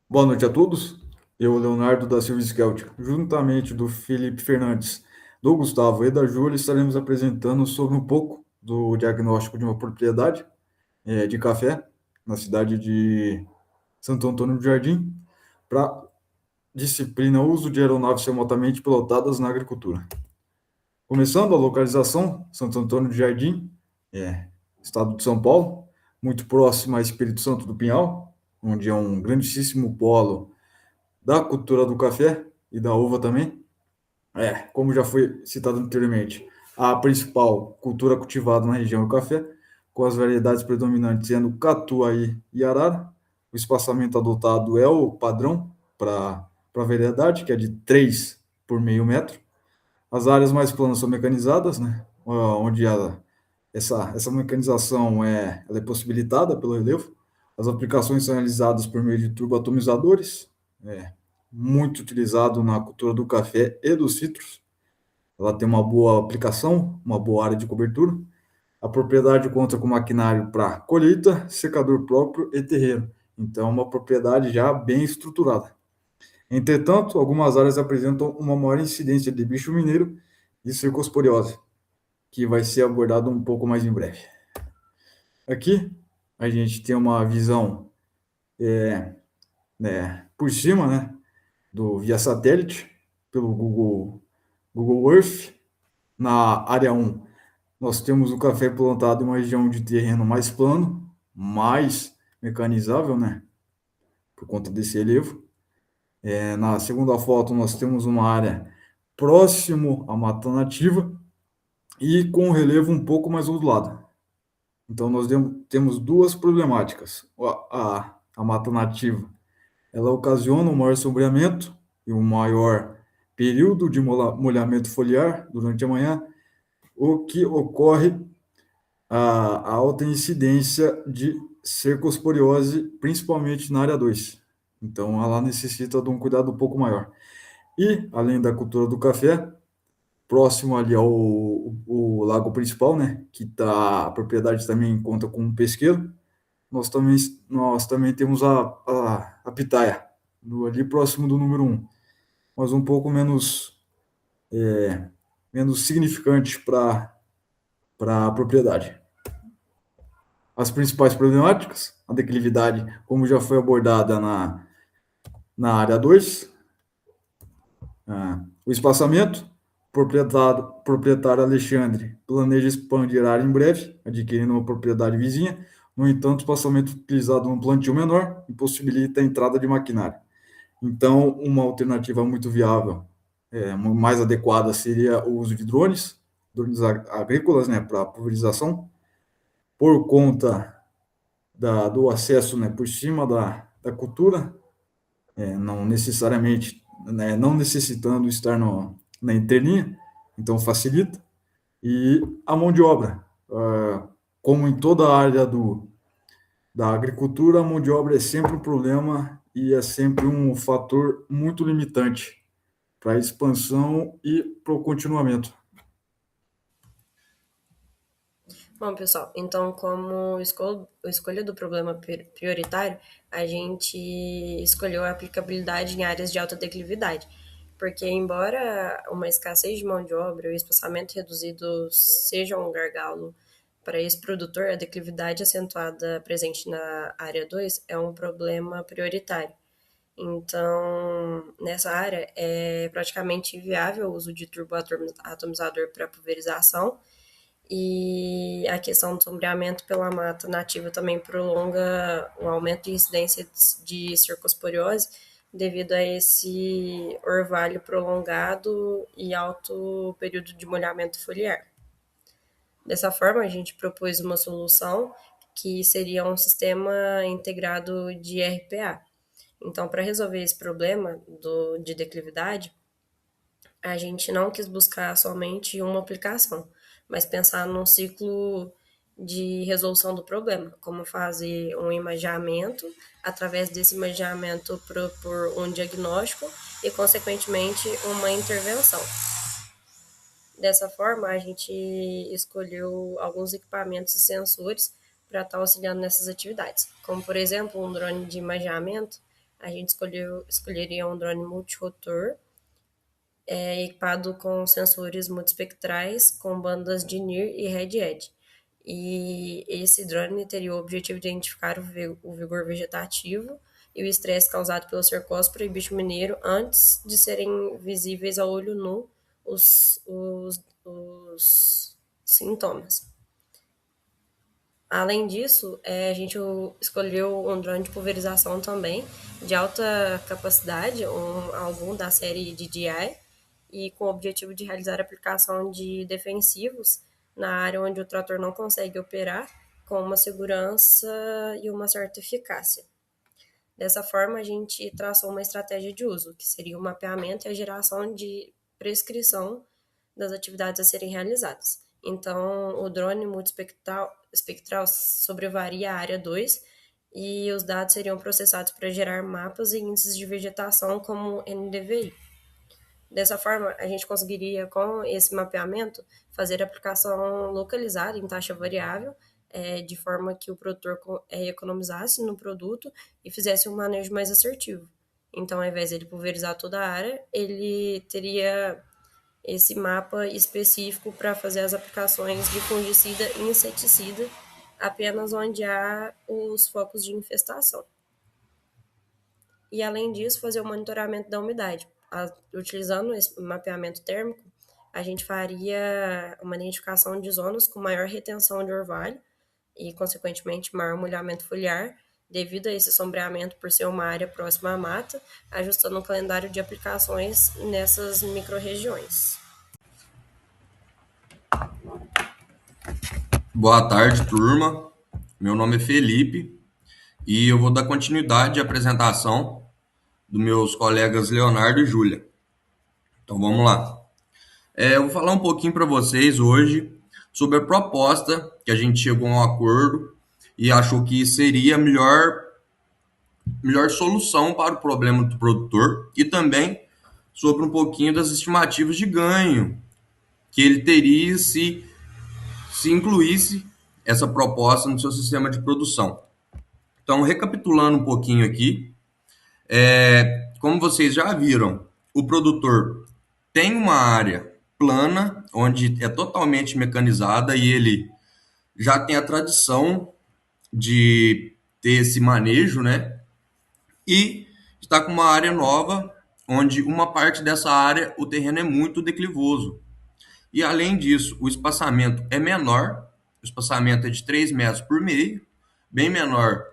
Boa noite a todos. Eu, Leonardo da Silva Skelti, juntamente do Felipe Fernandes, do Gustavo e da Júlia, estaremos apresentando sobre um pouco do diagnóstico de uma propriedade de café na cidade de Santo Antônio do Jardim, para disciplina uso de aeronaves remotamente pilotadas na agricultura. Começando a localização, Santo Antônio do Jardim, estado de São Paulo, muito próximo a Espírito Santo do Pinhal, onde é um grandíssimo polo da cultura do café e da uva também. Como já foi citado anteriormente, a principal cultura cultivada na região é o café, com as variedades predominantes sendo Catuai e Arara. O espaçamento adotado é o padrão para a variedade, que é de 3 por meio metro. As áreas mais planas são mecanizadas, né? Onde essa mecanização ela é possibilitada pelo relevo. As aplicações são realizadas por meio de turboatomizadores, é, muito utilizado na cultura do café e dos citros. Ela tem uma boa aplicação, uma boa área de cobertura. A propriedade conta com maquinário para colheita, secador próprio e terreiro. Então, é uma propriedade já bem estruturada. Entretanto, algumas áreas apresentam uma maior incidência de bicho mineiro e cercosporiose, que vai ser abordado um pouco mais em breve. Aqui, a gente tem uma visão por cima, né, do via satélite, pelo Google Earth. Na área um, nós temos o café plantado em uma região de terreno mais plano, mais mecanizável, né, por conta desse relevo. Na segunda foto, nós temos uma área próximo à mata nativa e com o relevo um pouco mais ondulado. Então, nós temos duas problemáticas. A mata nativa, ela ocasiona um maior sombreamento e um maior período de molhamento foliar durante a manhã, o que ocorre a alta incidência de cercosporiose, principalmente na área 2. Então, ela necessita de um cuidado um pouco maior. E, além da cultura do café, próximo ali o lago principal, né, que a propriedade também conta com um pesqueiro, nós também temos a pitaia, ali próximo do número um, mas um pouco menos significante para a propriedade. As principais problemáticas, a declividade, como já foi abordada na área 2, o espaçamento, proprietário Alexandre planeja expandir a área em breve, adquirindo uma propriedade vizinha. No entanto, o espaçamento utilizado no plantio menor impossibilita a entrada de maquinário. Então, uma alternativa muito viável, mais adequada, seria o uso de drones agrícolas, né, para pulverização, por conta do acesso, né, por cima da cultura, não necessariamente, né, não necessitando estar na interlinha, então facilita. E a mão de obra, como em toda a área da agricultura, a mão de obra é sempre um problema e é sempre um fator muito limitante para a expansão e para o continuamento. Bom, pessoal, então, como escolha do problema prioritário, a gente escolheu a aplicabilidade em áreas de alta declividade, porque, embora uma escassez de mão de obra e o espaçamento reduzido seja um gargalo para esse produtor, a declividade acentuada presente na área 2 é um problema prioritário. Então, nessa área, é praticamente inviável o uso de turboatomizador para pulverização, e a questão do sombreamento pela mata nativa também prolonga o aumento de incidência de cercosporiose devido a esse orvalho prolongado e alto período de molhamento foliar. Dessa forma, a gente propôs uma solução que seria um sistema integrado de RPA. Então, para resolver esse problema de declividade, a gente não quis buscar somente uma aplicação, mas pensar num ciclo de resolução do problema, como fazer um imageamento, através desse imageamento propor um diagnóstico e, consequentemente, uma intervenção. Dessa forma, a gente escolheu alguns equipamentos e sensores para estar auxiliando nessas atividades, como, por exemplo, um drone de imageamento a gente escolheria um drone multirotor, equipado com sensores multispectrais com bandas de NIR e Red-Edge. E esse drone teria o objetivo de identificar o vigor vegetativo e o estresse causado pelo cercóspora e bicho mineiro antes de serem visíveis a olho nu os sintomas. Além disso, a gente escolheu um drone de pulverização também, de alta capacidade, algum da série DJI, e com o objetivo de realizar a aplicação de defensivos na área onde o trator não consegue operar, com uma segurança e uma certa eficácia. Dessa forma, a gente traçou uma estratégia de uso, que seria o mapeamento e a geração de prescrição das atividades a serem realizadas. Então, o drone multispectral sobrevaria a área 2 e os dados seriam processados para gerar mapas e índices de vegetação como NDVI. Dessa forma, a gente conseguiria, com esse mapeamento, fazer aplicação localizada em taxa variável, de forma que o produtor economizasse no produto e fizesse um manejo mais assertivo. Então, ao invés de ele pulverizar toda a área, ele teria esse mapa específico para fazer as aplicações de fungicida e inseticida apenas onde há os focos de infestação. E, além disso, fazer o monitoramento da umidade. Utilizando esse mapeamento térmico, a gente faria uma identificação de zonas com maior retenção de orvalho e, consequentemente, maior molhamento foliar, devido a esse sombreamento por ser uma área próxima à mata, ajustando o calendário de aplicações nessas microrregiões. Boa tarde, turma. Meu nome é Felipe e eu vou dar continuidade à apresentação dos meus colegas Leonardo e Júlia. Então vamos lá. Eu vou falar um pouquinho para vocês hoje sobre a proposta que a gente chegou a um acordo e achou que seria a melhor solução para o problema do produtor e também sobre um pouquinho das estimativas de ganho que ele teria se incluísse essa proposta no seu sistema de produção. Então, recapitulando um pouquinho aqui, como vocês já viram, o produtor tem uma área plana, onde é totalmente mecanizada e ele já tem a tradição de ter esse manejo, né? E está com uma área nova, onde uma parte dessa área o terreno é muito declivoso. E além disso, o espaçamento é menor, o espaçamento é de 3 metros por meio, bem menor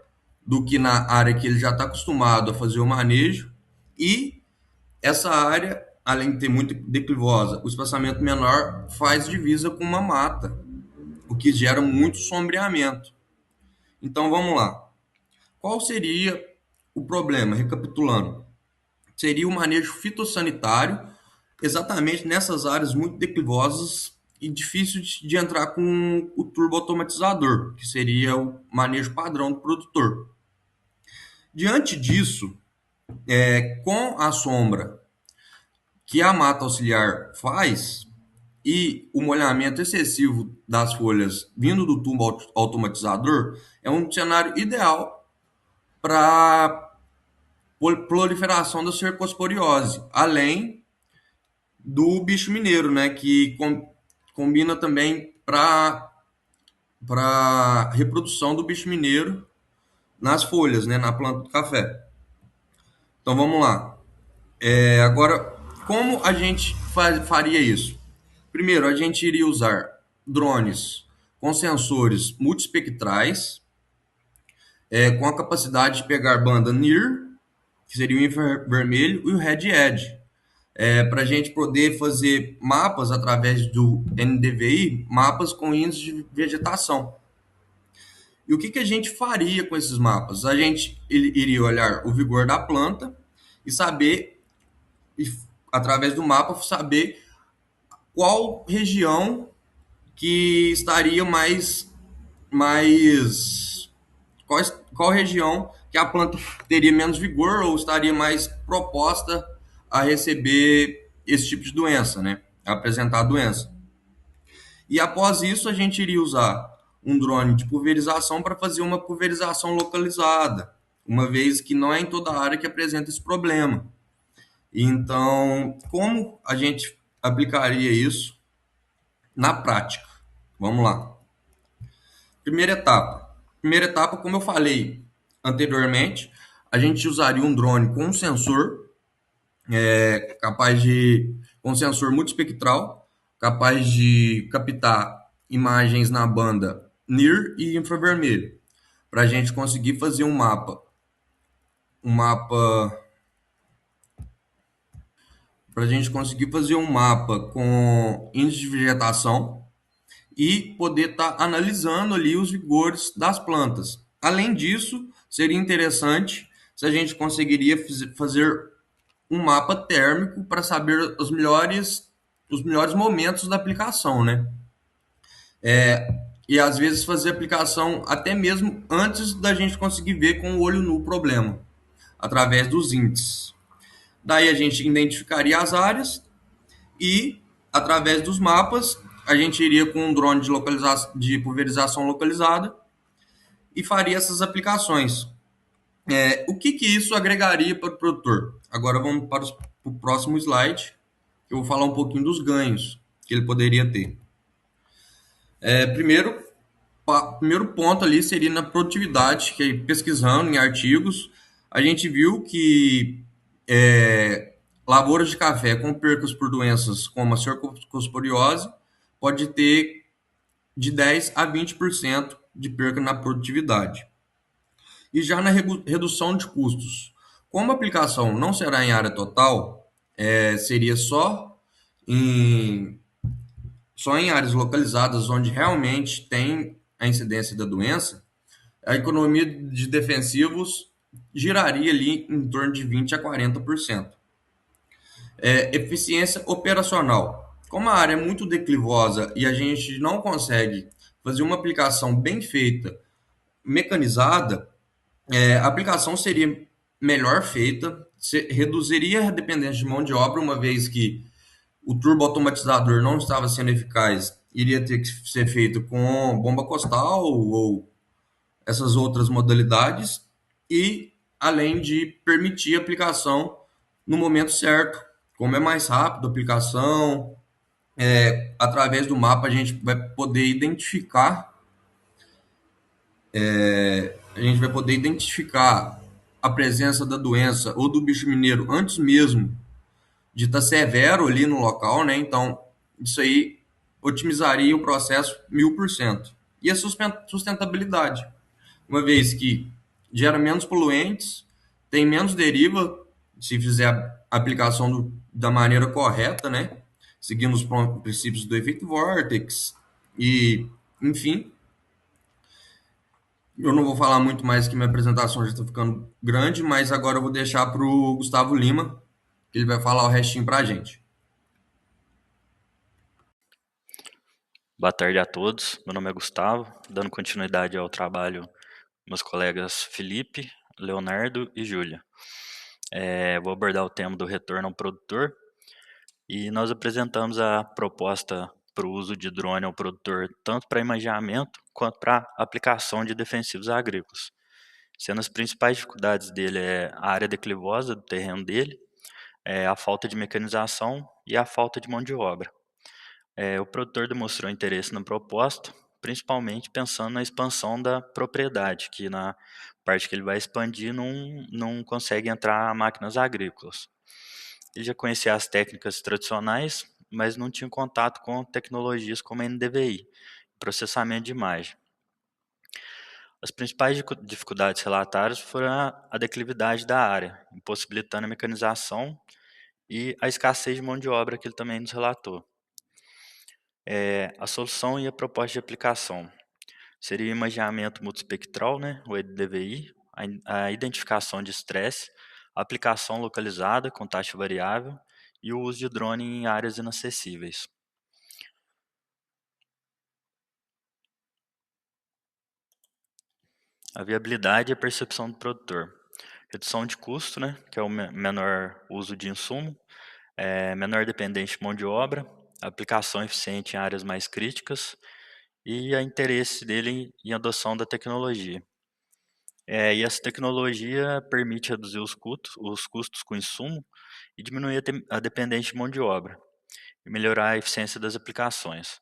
do que na área que ele já está acostumado a fazer o manejo. E essa área, além de ter muito declivosa, o espaçamento menor faz divisa com uma mata, o que gera muito sombreamento. Então vamos lá. Qual seria o problema? Recapitulando, seria o manejo fitossanitário exatamente nessas áreas muito declivosas e difíceis de entrar com o turbo automatizador, que seria o manejo padrão do produtor. Diante disso, com a sombra que a mata auxiliar faz e o molhamento excessivo das folhas vindo do turbo automatizador, é um cenário ideal para proliferação da cercosporiose, além do bicho mineiro, né, que combina também para reprodução do bicho mineiro nas folhas, né, na planta do café. Então vamos lá. Agora, como a gente faria isso? Primeiro, a gente iria usar drones com sensores multispectrais, com a capacidade de pegar banda NIR, que seria o infravermelho, e o Red-Edge, para a gente poder fazer mapas através do NDVI, mapas com índice de vegetação. E o que a gente faria com esses mapas? A gente iria olhar o vigor da planta e saber, através do mapa, saber qual região que estaria qual região que a planta teria menos vigor ou estaria mais proposta a receber esse tipo de doença, né? A apresentar a doença. E após isso, a gente iria usar um drone de pulverização para fazer uma pulverização localizada, uma vez que não é em toda área que apresenta esse problema. Então, como a gente aplicaria isso na prática? Vamos lá. Primeira etapa. Primeira etapa, como eu falei anteriormente, a gente usaria um drone com um sensor capaz de, com um sensor multiespectral, capaz de captar imagens na banda NIR e infravermelho, para a gente conseguir fazer um mapa, para a gente conseguir fazer um mapa com índice de vegetação e poder estar analisando ali os vigores das plantas. Além disso, seria interessante se a gente conseguiria fazer um mapa térmico para saber os melhores momentos da aplicação, né? E às vezes fazer aplicação até mesmo antes da gente conseguir ver com o olho nu o problema, através dos índices. Daí a gente identificaria as áreas e, através dos mapas, a gente iria com um drone de pulverização localizada e faria essas aplicações. O que isso agregaria para o produtor? Agora vamos para o próximo slide, que eu vou falar um pouquinho dos ganhos que ele poderia ter. Primeiro, primeiro ponto ali seria na produtividade, que pesquisando em artigos, a gente viu que lavouras de café com percas por doenças como a cercosporiose pode ter de 10 a 20% de perca na produtividade. E já na redução de custos, como a aplicação não será em área total, seria em, só em áreas localizadas onde realmente tem a incidência da doença, a economia de defensivos giraria ali em torno de 20 a 40%. Eficiência operacional. Como a área é muito declivosa e a gente não consegue fazer uma aplicação bem feita, mecanizada, a aplicação seria melhor feita, reduziria a dependência de mão de obra, uma vez que o turbo automatizador não estava sendo eficaz, iria ter que ser feito com bomba costal ou essas outras modalidades, e além de permitir a aplicação no momento certo. Como é mais rápido a aplicação, através do mapa a gente vai poder identificar a presença da doença ou do bicho mineiro antes mesmo de estar severo ali no local, né? Então, isso aí otimizaria o processo 1000%. E a sustentabilidade, uma vez que gera menos poluentes, tem menos deriva, se fizer a aplicação da maneira correta, né? Seguindo os princípios do efeito Vortex e, enfim, eu não vou falar muito mais que minha apresentação já está ficando grande, mas agora eu vou deixar para o Gustavo Lima, que ele vai falar o restinho para a gente. Boa tarde a todos, meu nome é Gustavo, dando continuidade ao trabalho dos meus colegas Felipe, Leonardo e Júlia. Vou abordar o tema do retorno ao produtor e nós apresentamos a proposta para o uso de drone ao produtor tanto para imageamento quanto para aplicação de defensivos agrícolas. Sendo as principais dificuldades dele a área declivosa do terreno dele, a falta de mecanização e a falta de mão de obra. O produtor demonstrou interesse na proposta, principalmente pensando na expansão da propriedade, que na parte que ele vai expandir não consegue entrar máquinas agrícolas. Ele já conhecia as técnicas tradicionais, mas não tinha contato com tecnologias como a NDVI, processamento de imagem. As principais dificuldades relatadas foram a declividade da área, impossibilitando a mecanização e a escassez de mão de obra que ele também nos relatou. A solução e a proposta de aplicação seria o imageamento multiespectral, né, o EDVI, a identificação de estresse, a aplicação localizada com taxa variável e o uso de drone em áreas inacessíveis. A viabilidade e a percepção do produtor. Redução de custo, né, que é o menor uso de insumo, menor dependência de mão de obra, aplicação eficiente em áreas mais críticas e o interesse dele em adoção da tecnologia. E essa tecnologia permite reduzir os custos com insumo e diminuir a dependência de mão de obra e melhorar a eficiência das aplicações.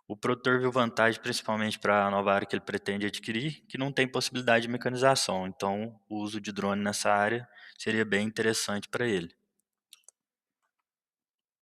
O produtor viu vantagem principalmente para a nova área que ele pretende adquirir, que não tem possibilidade de mecanização, então o uso de drone nessa área seria bem interessante para ele.